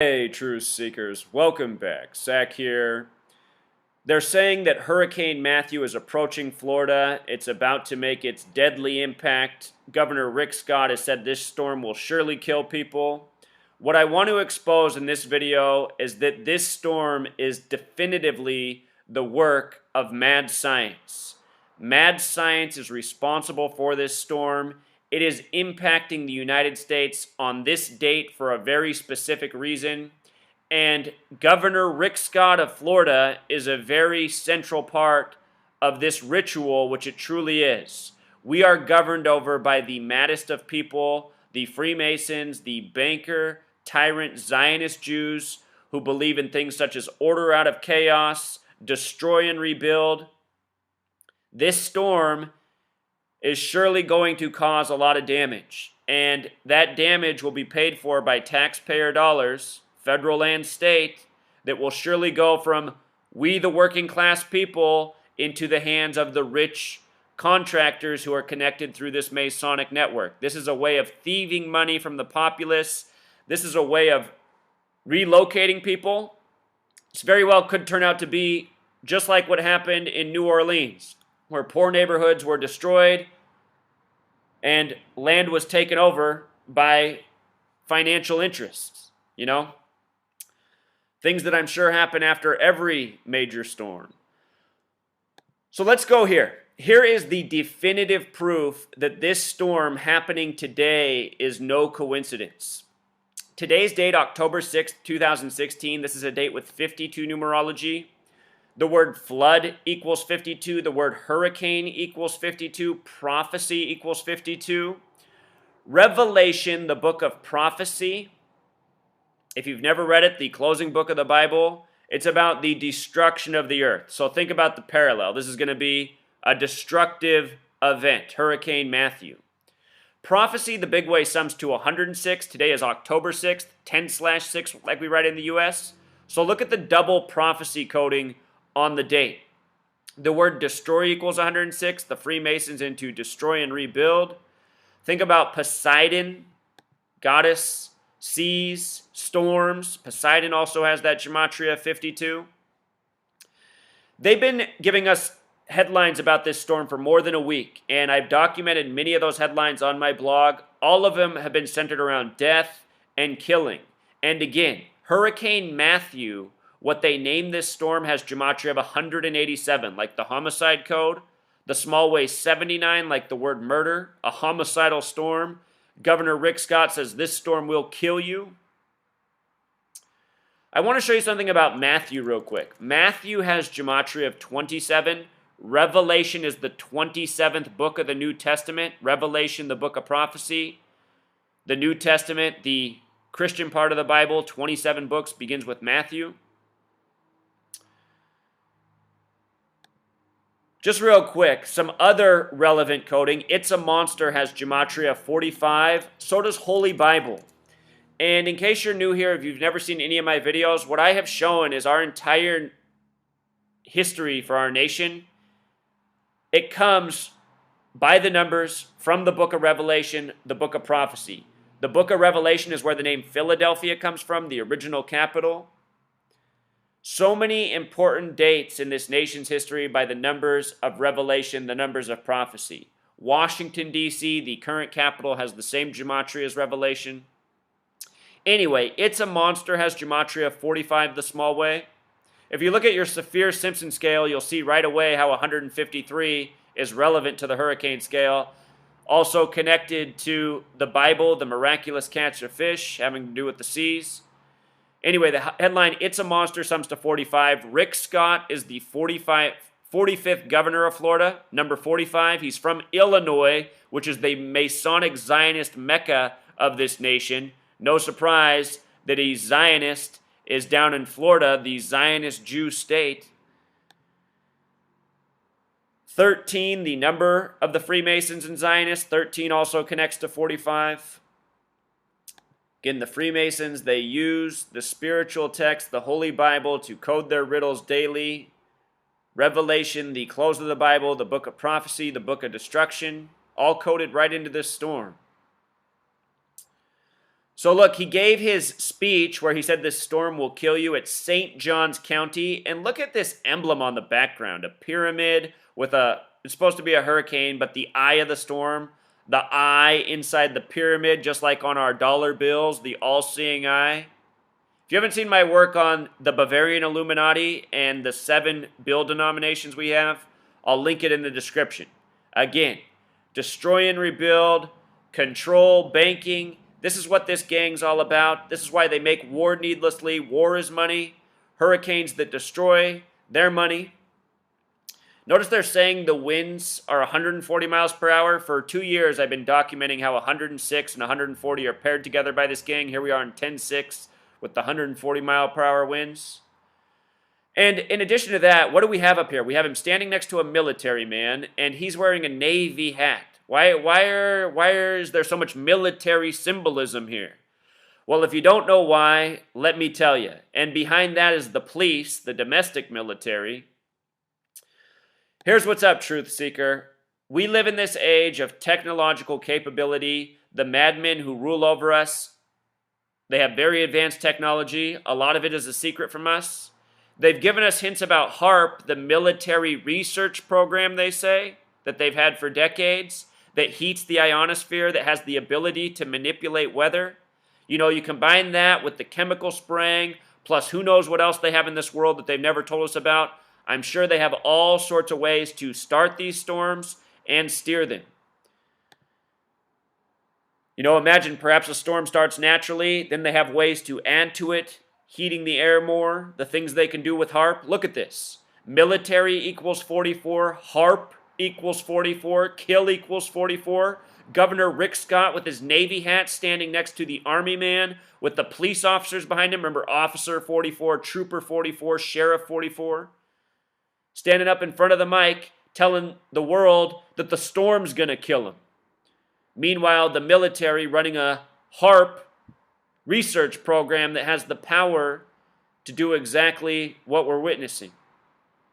Hey, truth seekers, welcome back. Zach here. They're saying that Hurricane Matthew is approaching Florida. It's about to make its deadly impact. Governor Rick Scott has said this storm will surely kill people. What I want to expose in this video is that this storm is definitively the work of mad science. Mad science is responsible for this storm. It is impacting the United States on this date for a very specific reason. And Governor Rick Scott of Florida is a very central part of this ritual, which it truly is. We are governed over by the maddest of people, the Freemasons, the banker, tyrant Zionist Jews who believe in things such as order out of chaos, destroy and rebuild. This storm is surely going to cause a lot of damage, and that damage will be paid for by taxpayer dollars, federal and state, that will surely go from we the working class people into the hands of the rich contractors who are connected through this Masonic network. This is a way of thieving money from the populace. This is a way of relocating people. This very well could turn out to be just like what happened in New Orleans, where poor neighborhoods were destroyed and land was taken over by financial interests, Things that I'm sure happen after every major storm. So let's go here. Here is the definitive proof that this storm happening today is no coincidence. Today's date, October 6th, 2016, this is a date with 52 numerology. The word flood equals 52. The word hurricane equals 52. Prophecy equals 52. Revelation, the book of prophecy. If you've never read it, the closing book of the Bible, it's about the destruction of the earth. So think about the parallel. This is going to be a destructive event, Hurricane Matthew. Prophecy, the big way, sums to 106. Today is October 6th, 10/6, like we write in the U.S. So look at the double prophecy coding on the date. The word destroy equals 106. The Freemasons into destroy and rebuild. Think about Poseidon, goddess, seas, storms. Poseidon also has that gematria 52. They've been giving us headlines about this storm for more than a week, and I've documented many of those headlines on my blog. All of them have been centered around death and killing. And again, Hurricane Matthew, what they named this storm, has gematria of 187, like the homicide code. The small way 79, like the word murder, a homicidal storm. Governor Rick Scott says this storm will kill you. I want to show you something about Matthew real quick. Matthew has gematria of 27. Revelation is the 27th book of the New Testament. Revelation, the book of prophecy. The New Testament, the Christian part of the Bible, 27 books, begins with Matthew. Just real quick, some other relevant coding. It's a Monster has gematria 45. So does Holy Bible. And in case you're new here, if you've never seen any of my videos, what I have shown is our entire history for our nation. It comes by the numbers from the book of Revelation, the book of prophecy. The book of Revelation is where the name Philadelphia comes from, the original capital. So many important dates in this nation's history by the numbers of Revelation, the numbers of prophecy. Washington, D.C., the current capital, has the same gematria as Revelation. Anyway, It's a Monster has gematria 45 the small way. If you look at your Saphir-Simpson scale, you'll see right away how 153 is relevant to the hurricane scale. Also connected to the Bible, the miraculous catch of fish, having to do with the seas. Anyway, the headline, It's a Monster, sums to 45. Rick Scott is the 45th governor of Florida, number 45. He's from Illinois, which is the Masonic Zionist mecca of this nation. No surprise that a Zionist is down in Florida, the Zionist Jew state. 13, the number of the Freemasons and Zionists. 13 also connects to 45. Again, the Freemasons, they use the spiritual text, the Holy Bible, to code their riddles daily. Revelation, the close of the Bible, the book of prophecy, the book of destruction, all coded right into this storm. So look, he gave his speech where he said this storm will kill you at St. Johns County. And look at this emblem on the background. A pyramid with it's supposed to be a hurricane, but the eye of the storm, the eye inside the pyramid, just like on our dollar bills, the all-seeing eye. If you haven't seen my work on the Bavarian Illuminati and the 7 bill denominations we have, I'll link it in the description. Again, destroy and rebuild, control, banking. This is what this gang's all about. This is why they make war needlessly. War is money. Hurricanes that destroy, their money. Notice they're saying the winds are 140 miles per hour. For 2 years, I've been documenting how 106 and 140 are paired together by this gang. Here we are in 10-6 with the 140 mile per hour winds. And in addition to that, what do we have up here? We have him standing next to a military man, and he's wearing a Navy hat. Why is there so much military symbolism here? Well, if you don't know why, let me tell you. And behind that is the police, the domestic military. Here's what's up, Truth Seeker. We live in this age of technological capability. The madmen who rule over us, they have very advanced technology. A lot of it is a secret from us. They've given us hints about HAARP, the military research program, they say, that they've had for decades, that heats the ionosphere, that has the ability to manipulate weather. You know, you combine that with the chemical spraying, plus who knows what else they have in this world that they've never told us about. I'm sure they have all sorts of ways to start these storms and steer them. You know, imagine perhaps a storm starts naturally, then they have ways to add to it, heating the air more, the things they can do with HAARP. Look at this. Military equals 44, HAARP equals 44, kill equals 44. Governor Rick Scott with his Navy hat standing next to the Army man with the police officers behind him. Remember, Officer 44, Trooper 44, Sheriff 44. Standing up in front of the mic telling the world that the storm's going to kill him. Meanwhile, the military running a HAARP research program that has the power to do exactly what we're witnessing.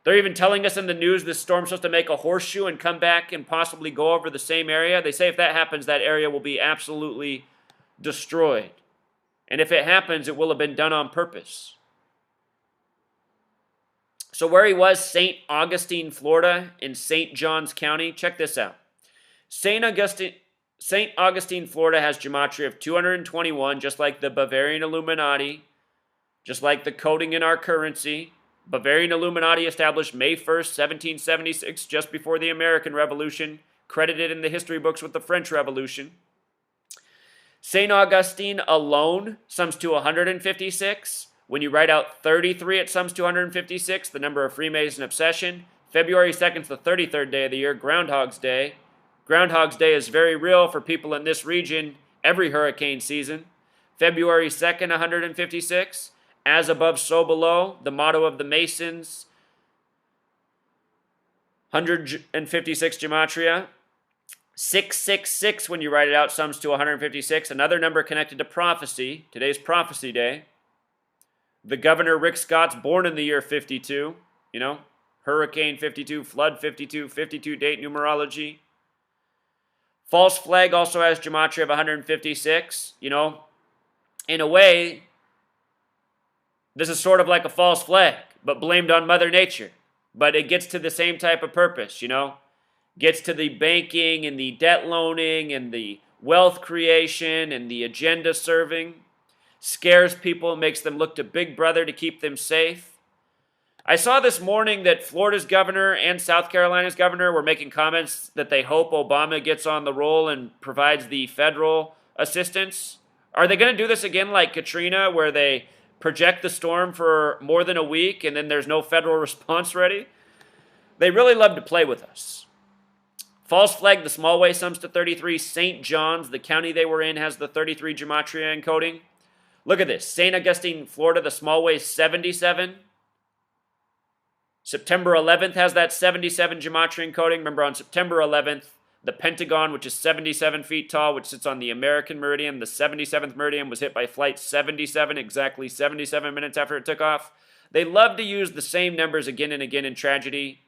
They're even telling us in the news this storm's supposed to make a horseshoe and come back and possibly go over the same area. They say if that happens, that area will be absolutely destroyed. And if it happens, it will have been done on purpose. So where he was, St. Augustine, Florida, in St. Johns County, check this out. St. Augustine, Florida has gematria of 221, just like the Bavarian Illuminati, just like the coding in our currency. Bavarian Illuminati established May 1st, 1776, just before the American Revolution, credited in the history books with the French Revolution. St. Augustine alone sums to 156. When you write out 33, it sums to 156, the number of Freemason obsession. February 2nd is the 33rd day of the year, Groundhog's Day. Groundhog's Day is very real for people in this region every hurricane season. February 2nd, 156. As above, so below, the motto of the Masons. 156 gematria. 666, when you write it out, sums to 156. Another number connected to prophecy. Today's prophecy day. The Governor Rick Scott's born in the year 52. You know, Hurricane 52, Flood 52, 52 date numerology. False flag also has gematria of 156. You know, in a way, this is sort of like a false flag, but blamed on Mother Nature. But it gets to the same type of purpose, you know. Gets to the banking and the debt loaning and the wealth creation and the agenda serving. Scares people, makes them look to Big Brother to keep them safe. I saw this morning that Florida's governor and South Carolina's governor were making comments that they hope Obama gets on the roll and provides the federal assistance. Are they going to do this again like Katrina, where they project the storm for more than a week and then there's no federal response ready? They really love to play with us. False flag, the small way sums to 33. St. John's, the county they were in, has the 33 gematria encoding. Look at this. St. Augustine, Florida, the small way is 77. September 11th has that 77 gematria encoding. Remember, on September 11th, the Pentagon, which is 77 feet tall, which sits on the American meridian, the 77th meridian, was hit by Flight 77 exactly 77 minutes after it took off. They love to use the same numbers again and again in tragedy.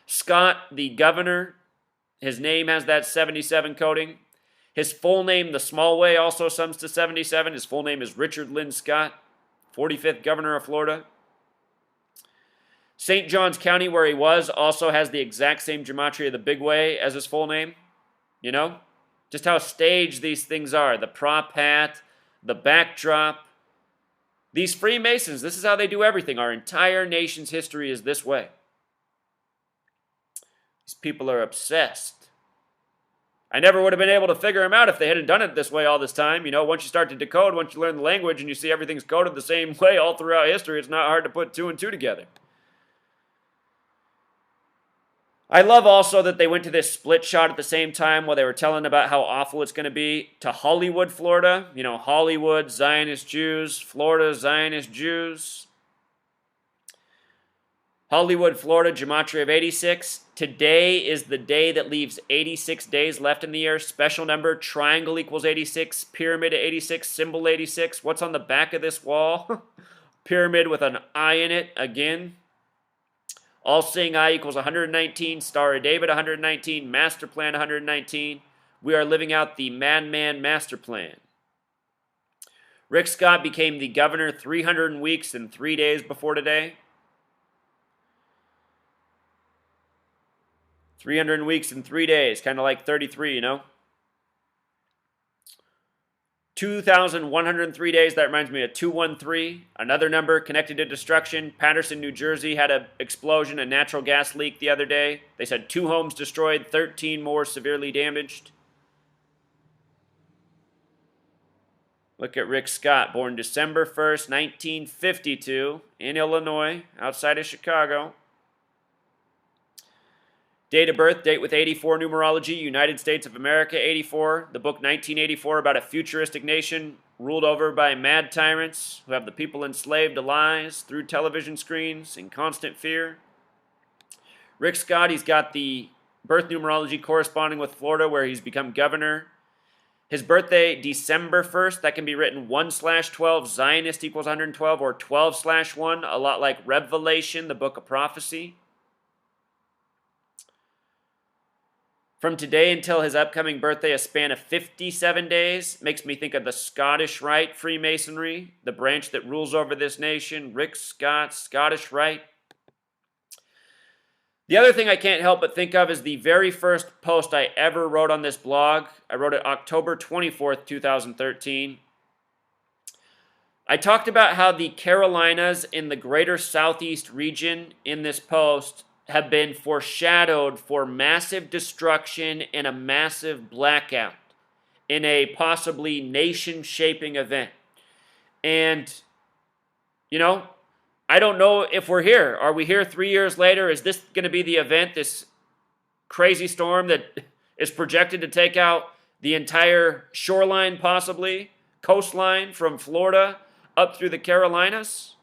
Scott, the governor, his name has that 77 coding. His full name, the small way, also sums to 77. His full name is Richard Lynn Scott, 45th governor of Florida. St. Johns County, where he was, also has the exact same gematria of the big way as his full name. You know? Just how staged these things are. The prop hat, the backdrop. These Freemasons, this is how they do everything. Our entire nation's history is this way. These people are obsessed. I never would have been able to figure them out if they hadn't done it this way all this time. You know, once you start to decode, once you learn the language and you see everything's coded the same way all throughout history, it's not hard to put two and two together. I love also that they went to this split shot at the same time while they were telling about how awful it's going to be to Hollywood, Florida. You know, Hollywood, Zionist Jews, Florida, Zionist Jews. Hollywood, Florida, gematria of 86. Today is the day that leaves 86 days left in the year. Special number, triangle equals 86, pyramid 86, symbol 86. What's on the back of this wall? Pyramid with an eye in it again. All-seeing eye equals 119, Star of David 119, master plan 119. We are living out the madman master plan. Rick Scott became the governor 300 weeks and 3 days before today. 300 weeks and 3 days, kind of like 33, you know? 2,103 days, that reminds me of 213, another number connected to destruction. Patterson, New Jersey had an explosion, a natural gas leak the other day. They said 2 homes destroyed, 13 more severely damaged. Look at Rick Scott, born December 1st, 1952, in Illinois, outside of Chicago. Date of birth, date with 84 numerology, United States of America, 84. The book 1984 about a futuristic nation ruled over by mad tyrants who have the people enslaved to lies through television screens in constant fear. Rick Scott, he's got the birth numerology corresponding with Florida where he's become governor. His birthday, December 1st, that can be written 1/12, Zionist equals 112, or 12/1, a lot like Revelation, the book of prophecy. From today until his upcoming birthday, a span of 57 days. Makes me think of the Scottish Rite Freemasonry, the branch that rules over this nation. Rick Scott, Scottish Rite. The other thing I can't help but think of is the very first post I ever wrote on this blog. I wrote it October 24th, 2013. I talked about how the Carolinas in the greater southeast region in this post have been foreshadowed for massive destruction and a massive blackout in a possibly nation-shaping event. And, you know, I don't know if we're here. Are we here 3 years later? Is this going to be the event, this crazy storm that is projected to take out the entire shoreline, possibly, coastline from Florida up through the Carolinas?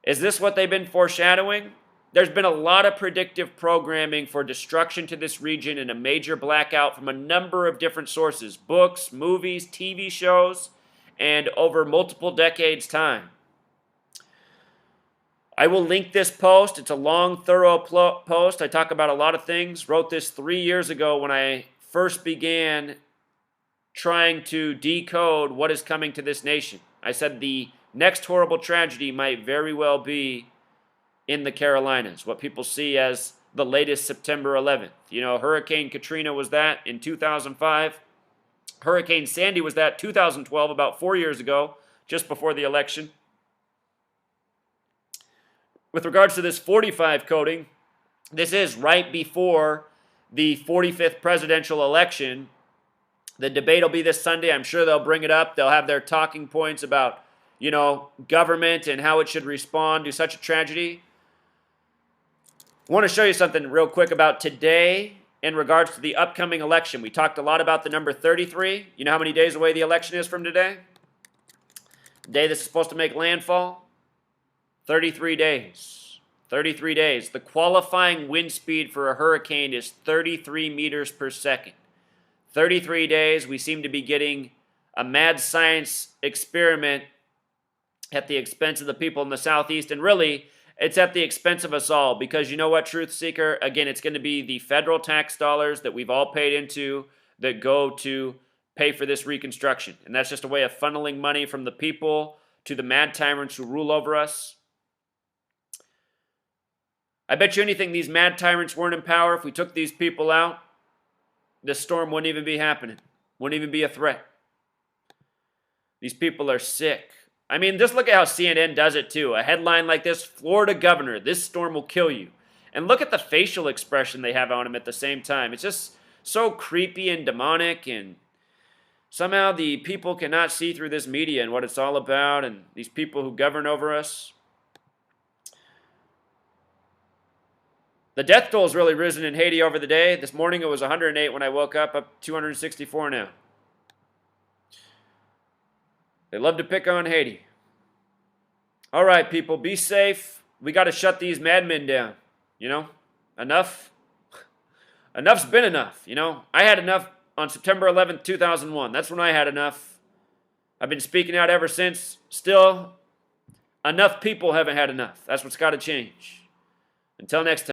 Is this what they've been foreshadowing? There's been a lot of predictive programming for destruction to this region and a major blackout from a number of different sources, books, movies, TV shows, and over multiple decades' time. I will link this post. It's a long, thorough post. I talk about a lot of things. Wrote this 3 years ago when I first began trying to decode what is coming to this nation. I said the next horrible tragedy might very well be in the Carolinas, what people see as the latest September 11th. You know, Hurricane Katrina was that in 2005. Hurricane Sandy was that 2012, about 4 years ago, just before the election. With regards to this 45 coding, this is right before the 45th presidential election. The debate will be this Sunday. I'm sure they'll bring it up. They'll have their talking points about, you know, government and how it should respond to such a tragedy. I want to show you something real quick about today in regards to the upcoming election. We talked a lot about the number 33. You know how many days away the election is from today? The day this is supposed to make landfall? 33 days. 33 days. The qualifying wind speed for a hurricane is 33 meters per second. 33 days, we seem to be getting a mad science experiment at the expense of the people in the Southeast, and really, it's at the expense of us all, because you know what, Truth Seeker? Again, it's going to be the federal tax dollars that we've all paid into that go to pay for this reconstruction. And that's just a way of funneling money from the people to the mad tyrants who rule over us. I bet you anything these mad tyrants weren't in power. If we took these people out, this storm wouldn't even be happening. Wouldn't even be a threat. These people are sick. I mean, just look at how CNN does it too. A headline like this, Florida governor, this storm will kill you. And look at the facial expression they have on him at the same time. It's just so creepy and demonic, and somehow the people cannot see through this media and what it's all about, and these people who govern over us. The death toll has really risen in Haiti over the day. This morning it was 108 when I woke up 264 now. They love to pick on Haiti. All right, people, be safe. We got to shut these madmen down. You know, enough. Enough's been enough, you know. I had enough on September 11th, 2001. That's when I had enough. I've been speaking out ever since. Still, enough people haven't had enough. That's what's got to change. Until next time.